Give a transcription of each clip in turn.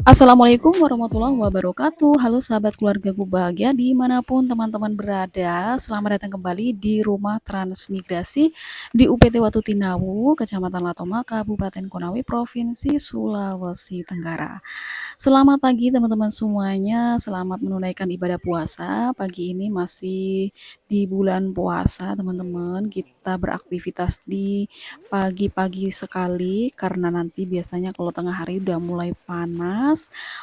Assalamualaikum warahmatullahi wabarakatuh. Halo sahabat keluargaku bahagia dimanapun teman-teman berada. Selamat datang kembali di rumah transmigrasi di UPT Watu Tinawu, Kecamatan Latoma, Kabupaten Konawe, Provinsi Sulawesi Tenggara. Selamat pagi teman-teman semuanya, selamat menunaikan ibadah puasa. Pagi ini masih di bulan puasa teman-teman, kita beraktivitas di pagi-pagi sekali karena nanti biasanya kalau tengah hari udah mulai panas.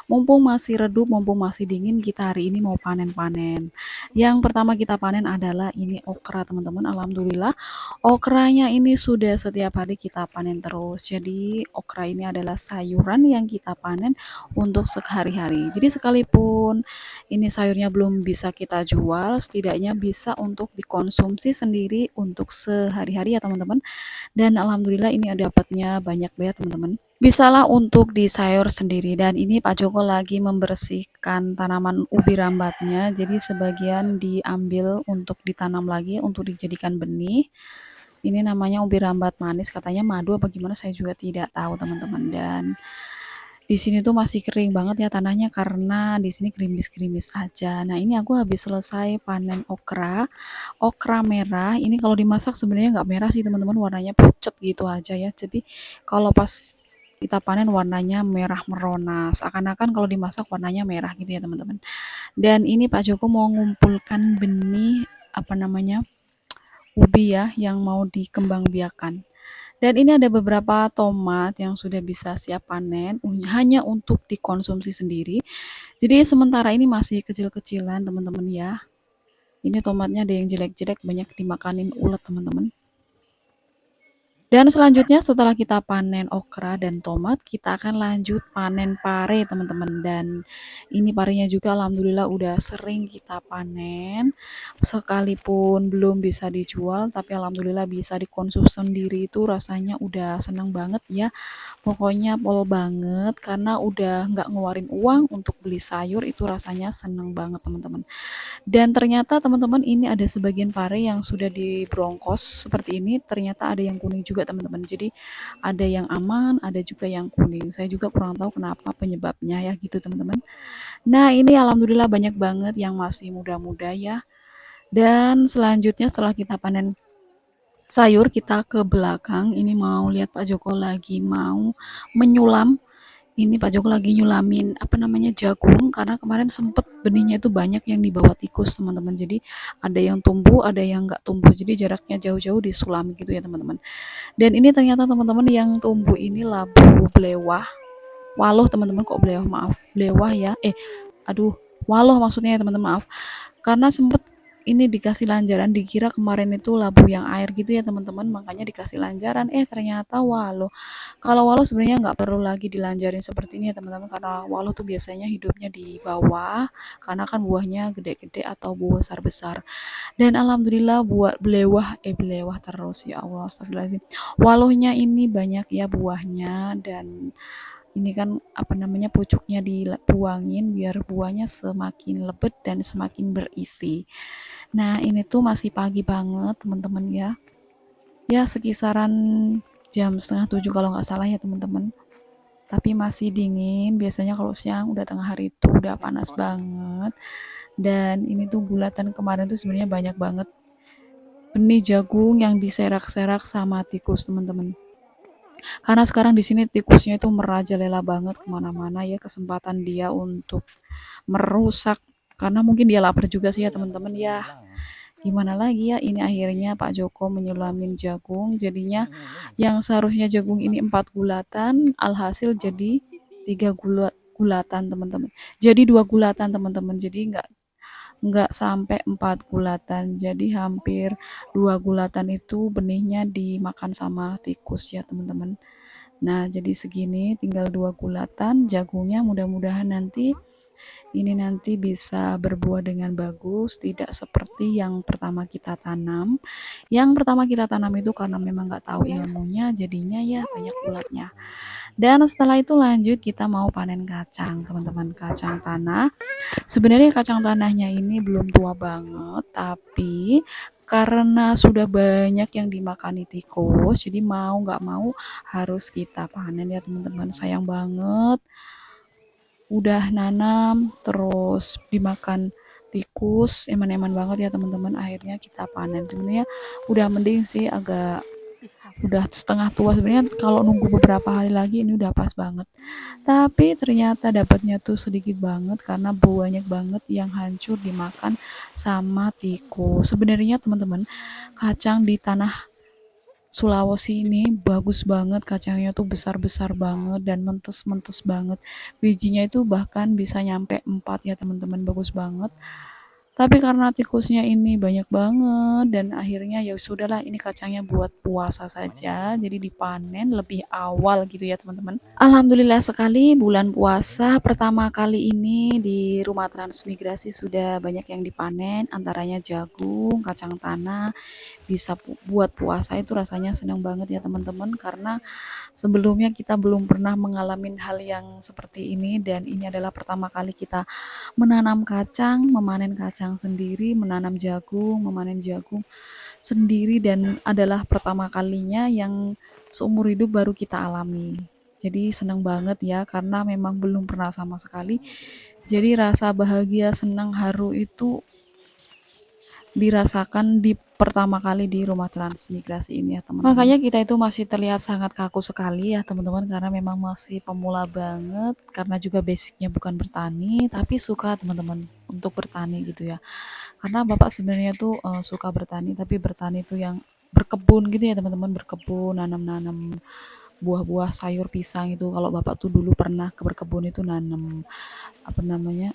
Mumpung masih redup, mumpung masih dingin, kita hari ini mau panen-panen. Yang pertama kita panen adalah ini okra teman-teman. Alhamdulillah okranya ini sudah setiap hari kita panen terus. Jadi okra ini adalah sayuran yang kita panen untuk sehari-hari. Jadi sekalipun ini sayurnya belum bisa kita jual, setidaknya bisa untuk dikonsumsi sendiri untuk sehari-hari ya teman-teman. Dan alhamdulillah ini dapatnya banyak banget teman-teman. Bisalah untuk di sayur sendiri. Dan ini Pak Joko lagi membersihkan tanaman ubi rambatnya. Jadi sebagian diambil untuk ditanam lagi untuk dijadikan benih. Ini namanya ubi rambat manis, katanya madu apa gimana saya juga tidak tahu teman-teman. Dan di sini tuh masih kering banget ya tanahnya karena di sini gerimis-gerimis aja. Nah, ini aku habis selesai panen okra. Okra merah. Ini kalau dimasak sebenarnya nggak merah sih teman-teman, warnanya pucet gitu aja ya. Jadi kalau pas kita panen warnanya merah merona. Seakan-akan kalau dimasak warnanya merah gitu ya teman-teman. Dan ini Pak Joko mau ngumpulkan benih apa namanya? Ubi ya yang mau dikembangbiakan. Dan ini ada beberapa tomat yang sudah bisa siap panen hanya untuk dikonsumsi sendiri. Jadi sementara ini masih kecil-kecilan teman-teman ya. Ini tomatnya ada yang jelek-jelek, banyak dimakanin ulat teman-teman. Dan selanjutnya setelah kita panen okra dan tomat, kita akan lanjut panen pare teman-teman. Dan ini parenya juga alhamdulillah udah sering kita panen. Sekalipun belum bisa dijual, tapi alhamdulillah bisa dikonsumsi sendiri, itu rasanya udah seneng banget ya. Pokoknya pol banget karena udah nggak ngeluarin uang untuk beli sayur, itu rasanya seneng banget teman-teman. Dan ternyata teman-teman ini ada sebagian pare yang sudah dibrongkos seperti ini, ternyata ada yang kuning juga teman-teman. Jadi ada yang aman, ada juga yang kuning. Saya juga kurang tahu kenapa penyebabnya ya gitu teman-teman. Nah, ini alhamdulillah banyak banget yang masih muda-muda ya. Dan selanjutnya setelah kita panen sayur, kita ke belakang. Ini mau lihat Pak Joko lagi mau menyulam. Ini Pak Joko lagi nyulamin apa namanya jagung karena kemarin sempet benihnya itu banyak yang dibawa tikus teman-teman. Jadi ada yang tumbuh, ada yang nggak tumbuh. Jadi jaraknya jauh-jauh disulam gitu ya teman-teman. Dan ini ternyata teman-teman yang tumbuh ini labu belewah. Waloh teman-teman, kok belewah, maaf. Belewah ya. Aduh, waloh maksudnya ya teman-teman, maaf. Karena sempet ini dikasih lanjaran, dikira kemarin itu labu yang air gitu ya teman-teman, makanya dikasih lanjaran, ternyata waloh. Kalau walau sebenarnya nggak perlu lagi dilanjarin seperti ini ya teman-teman, karena walau tuh biasanya hidupnya di bawah karena kan buahnya gede-gede atau buah besar-besar. Dan alhamdulillah buat belewah terus ya Allah, astagfirullahaladzim. Walohnya ini banyak ya buahnya. Dan ini kan apa namanya pucuknya dibuangin biar buahnya semakin lebat dan semakin berisi. Nah, ini tuh masih pagi banget teman-teman ya. Ya sekisaran jam setengah 7 kalau nggak salah ya teman-teman. Tapi masih dingin, biasanya kalau siang udah tengah hari itu udah panas banget. Dan ini tuh bulatan kemarin tuh sebenarnya banyak banget benih jagung yang diserak-serak sama tikus teman-teman. Karena sekarang di sini tikusnya itu merajalela banget kemana-mana ya, kesempatan dia untuk merusak karena mungkin dia lapar juga sih ya teman-teman ya. Gimana lagi ya, ini akhirnya Pak Joko menyulamin jagung, jadinya yang seharusnya jagung ini 4 gulatan, alhasil jadi 3 gulatan teman-teman. Jadi 2 gulatan teman-teman, jadi nggak sampai 4 gulatan, jadi hampir 2 gulatan itu benihnya dimakan sama tikus ya teman-teman. Nah, jadi segini tinggal 2 gulatan jagungnya, mudah-mudahan nanti bisa berbuah dengan bagus, tidak seperti yang pertama kita tanam. Yang pertama kita tanam itu karena memang nggak tahu ilmunya, jadinya ya banyak ulatnya. Dan setelah itu lanjut kita mau panen kacang, teman-teman, kacang tanah. Sebenarnya kacang tanahnya ini belum tua banget, tapi karena sudah banyak yang dimakani tikus, jadi mau nggak mau harus kita panen ya teman-teman. Sayang banget udah nanam terus dimakan tikus, eman-eman banget ya teman-teman. Akhirnya kita panen. Sebenarnya udah mending sih, agak udah setengah tua sebenarnya. Kalau nunggu beberapa hari lagi ini udah pas banget, tapi ternyata dapatnya tuh sedikit banget karena banyak banget yang hancur dimakan sama tikus. Sebenarnya teman-teman, kacang di tanah Sulawesi ini bagus banget, kacangnya tuh besar-besar banget dan mentes-mentes banget. Bijinya itu bahkan bisa nyampe 4 ya teman-teman, bagus banget. Tapi karena tikusnya ini banyak banget dan akhirnya ya sudahlah, ini kacangnya buat puasa saja. Jadi dipanen lebih awal gitu ya teman-teman. Alhamdulillah sekali, bulan puasa pertama kali ini di rumah transmigrasi sudah banyak yang dipanen, antaranya jagung, kacang tanah. Bisa buat puasa itu rasanya senang banget ya teman-teman, karena sebelumnya kita belum pernah mengalami hal yang seperti ini, dan ini adalah pertama kali kita menanam kacang, memanen kacang sendiri, menanam jagung, memanen jagung sendiri, dan adalah pertama kalinya yang seumur hidup baru kita alami. Jadi senang banget ya, karena memang belum pernah sama sekali. Jadi rasa bahagia, senang, haru itu dirasakan di pertama kali di rumah transmigrasi ini ya teman-teman. Makanya kita itu masih terlihat sangat kaku sekali ya teman-teman, karena memang masih pemula banget, karena juga basicnya bukan bertani tapi suka teman-teman untuk bertani gitu ya. Karena bapak sebenarnya tuh suka bertani, tapi bertani itu yang berkebun gitu ya teman-teman, berkebun, nanam-nanam buah-buah, sayur, pisang itu. Kalau bapak tuh dulu pernah ke berkebun itu nanam apa namanya,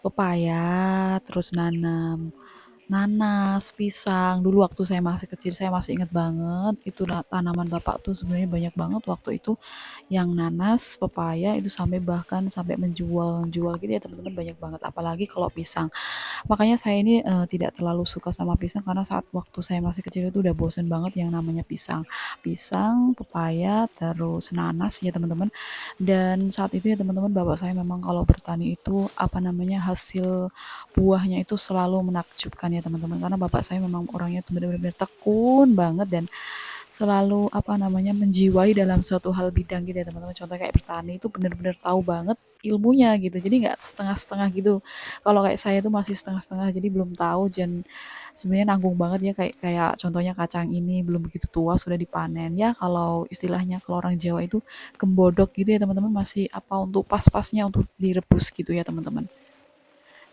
pepaya, terus nanam nanas, pisang. Dulu waktu saya masih kecil, saya masih ingat banget itu tanaman bapak tuh sebenarnya banyak banget waktu itu. Yang nanas, pepaya itu sampai bahkan sampai menjual-jual gitu ya teman-teman, banyak banget. Apalagi kalau pisang. Makanya saya ini tidak terlalu suka sama pisang, karena saat waktu saya masih kecil itu udah bosen banget yang namanya pisang. Pisang, pepaya, terus nanas ya teman-teman. Dan saat itu ya teman-teman, bapak saya memang kalau bertani itu apa namanya, hasil buahnya itu selalu menakjubkan ya teman-teman, karena bapak saya memang orangnya tuh benar-benar tekun banget dan selalu apa namanya, menjiwai dalam suatu hal bidang gitu ya teman-teman. Contoh kayak bertani itu benar-benar tahu banget ilmunya gitu, jadi nggak setengah-setengah gitu. Kalau kayak saya tuh masih setengah-setengah, jadi belum tahu, dan sebenarnya nanggung banget ya, kayak kayak contohnya kacang ini belum begitu tua sudah dipanen ya. Kalau istilahnya kalau orang Jawa itu kembodok gitu ya teman-teman, masih apa, untuk pas-pasnya untuk direbus gitu ya teman-teman.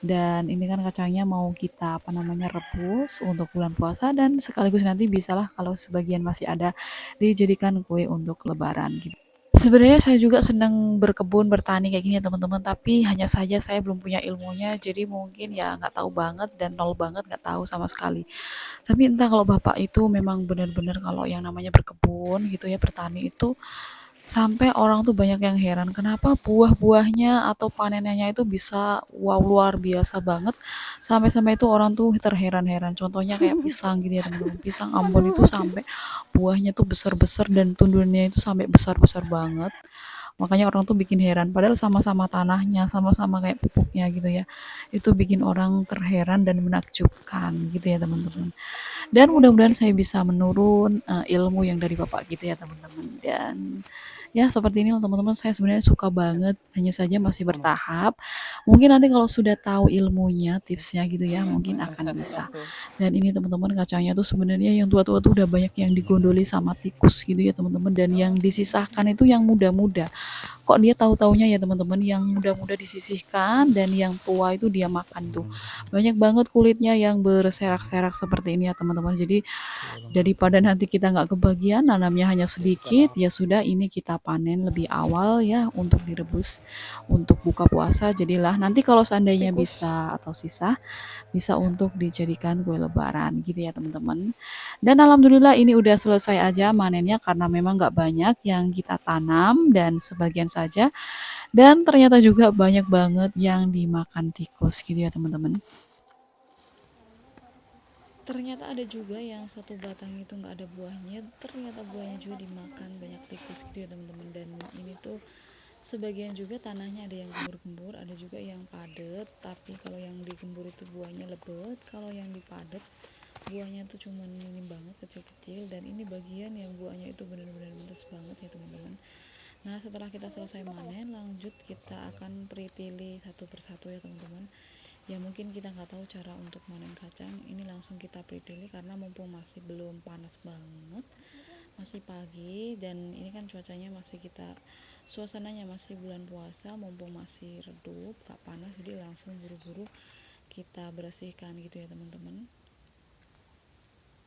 Dan ini kan kacangnya mau kita apa namanya, rebus untuk bulan puasa, dan sekaligus nanti bisalah kalau sebagian masih ada dijadikan kue untuk lebaran gitu. Sebenarnya saya juga senang berkebun, bertani kayak gini ya teman-teman, tapi hanya saja saya belum punya ilmunya, jadi mungkin ya nggak tahu banget dan nol banget, nggak tahu sama sekali. Tapi entah, kalau bapak itu memang benar-benar kalau yang namanya berkebun gitu ya, bertani itu sampai orang tuh banyak yang heran kenapa buah-buahnya atau panenannya itu bisa wow, luar biasa banget, sampai-sampai itu orang tuh terheran-heran. Contohnya kayak pisang gitu ya teman-teman, pisang Ambon itu sampai buahnya tuh besar-besar dan tundurnya itu sampai besar-besar banget. Makanya orang tuh bikin heran, padahal sama-sama tanahnya, sama-sama kayak pupuknya gitu ya. Itu bikin orang terheran dan menakjubkan gitu ya teman-teman. Dan mudah-mudahan saya bisa menurun ilmu yang dari bapak gitu ya teman-teman. Dan ya seperti ini teman-teman, saya sebenarnya suka banget, hanya saja masih bertahap. Mungkin nanti kalau sudah tahu ilmunya, tipsnya gitu ya, mungkin akan bisa. Dan ini teman-teman, kacangnya tuh sebenarnya yang tua-tua tuh udah banyak yang digondoli sama tikus gitu ya teman-teman, dan yang disisahkan itu yang muda-muda. Kok dia tahu-taunya ya teman-teman, yang muda-muda disisihkan dan yang tua itu dia makan tuh. Banyak banget kulitnya yang berserak-serak seperti ini ya teman-teman. Jadi daripada nanti kita nggak kebagian, nanamnya hanya sedikit, ya sudah, ini kita panen lebih awal ya untuk direbus untuk buka puasa. Jadilah nanti kalau seandainya bisa atau sisa, bisa untuk dijadikan kue lebaran gitu ya teman-teman. Dan alhamdulillah ini udah selesai aja manennya, karena memang nggak banyak yang kita tanam dan sebagian saja, dan ternyata juga banyak banget yang dimakan tikus gitu ya teman-teman. Ternyata ada juga yang satu batang itu nggak ada buahnya, ternyata buahnya juga dimakan banyak tikus gitu ya teman-teman. Dan ini tuh sebagian juga tanahnya ada yang gembur-gembur, ada juga yang padat, tapi kalau yang digembur itu buahnya lebat, kalau yang dipadat buahnya tuh cuman minim banget, kecil-kecil. Dan ini bagian yang buahnya itu benar-benar mentes banget ya teman-teman. Nah, setelah kita selesai manen, lanjut kita akan pretili satu persatu ya teman-teman. Ya mungkin kita nggak tahu cara untuk manen kacang, ini langsung kita pretili karena mumpung masih belum panas banget, masih pagi, dan ini kan cuacanya masih suasananya masih bulan puasa, mumpung masih redup, gak panas, jadi langsung buru-buru kita bersihkan gitu ya teman-teman.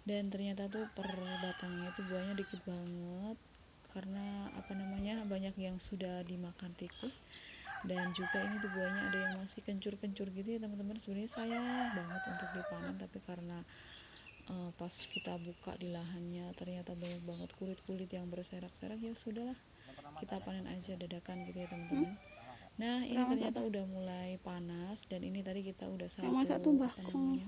Dan ternyata tuh per batangnya tuh buahnya dikit banget, karena banyak yang sudah dimakan tikus, dan juga ini tuh buahnya ada yang masih kencur-kencur gitu ya teman-teman. Sebenarnya sayang banget untuk dipanen, tapi karena pas kita buka di lahannya ternyata banyak banget kulit-kulit yang berserak-serak, ya sudahlah kita panen aja dadakan gitu ya teman-teman. Nah, ini ternyata udah mulai panas, dan ini tadi kita udah satu tumpukan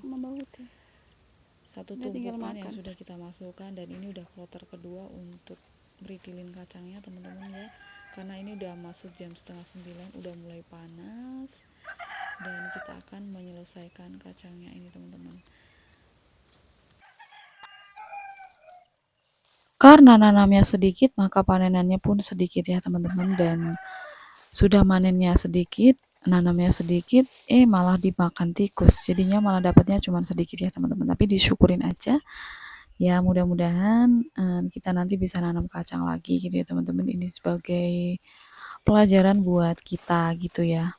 yang sudah kita masukkan, dan ini udah kloter kedua untuk beritilin kacangnya teman-teman ya, karena ini udah masuk jam 8:30, udah mulai panas, dan kita akan menyelesaikan kacangnya ini teman-teman. Karena nanamnya sedikit, maka panenannya pun sedikit ya teman-teman, dan sudah manennya sedikit, nanamnya sedikit, malah dimakan tikus, jadinya malah dapatnya cuma sedikit ya teman-teman. Tapi disyukurin aja ya, mudah-mudahan kita nanti bisa nanam kacang lagi gitu ya teman-teman. Ini sebagai pelajaran buat kita gitu ya,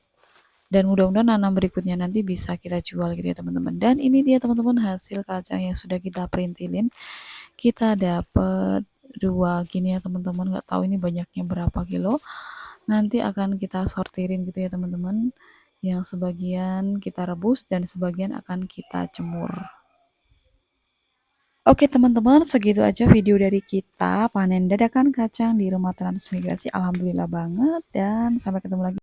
dan mudah-mudahan nanam berikutnya nanti bisa kita jual gitu ya teman-teman. Dan ini dia teman-teman hasil kacang yang sudah kita perintilin. Kita dapat 2 gini ya teman-teman, nggak tahu ini banyaknya berapa kilo, nanti akan kita sortirin gitu ya teman-teman, yang sebagian kita rebus dan sebagian akan kita jemur. Oke teman-teman, segitu aja video dari kita panen dadakan kacang di rumah transmigrasi. Alhamdulillah banget, dan sampai ketemu lagi.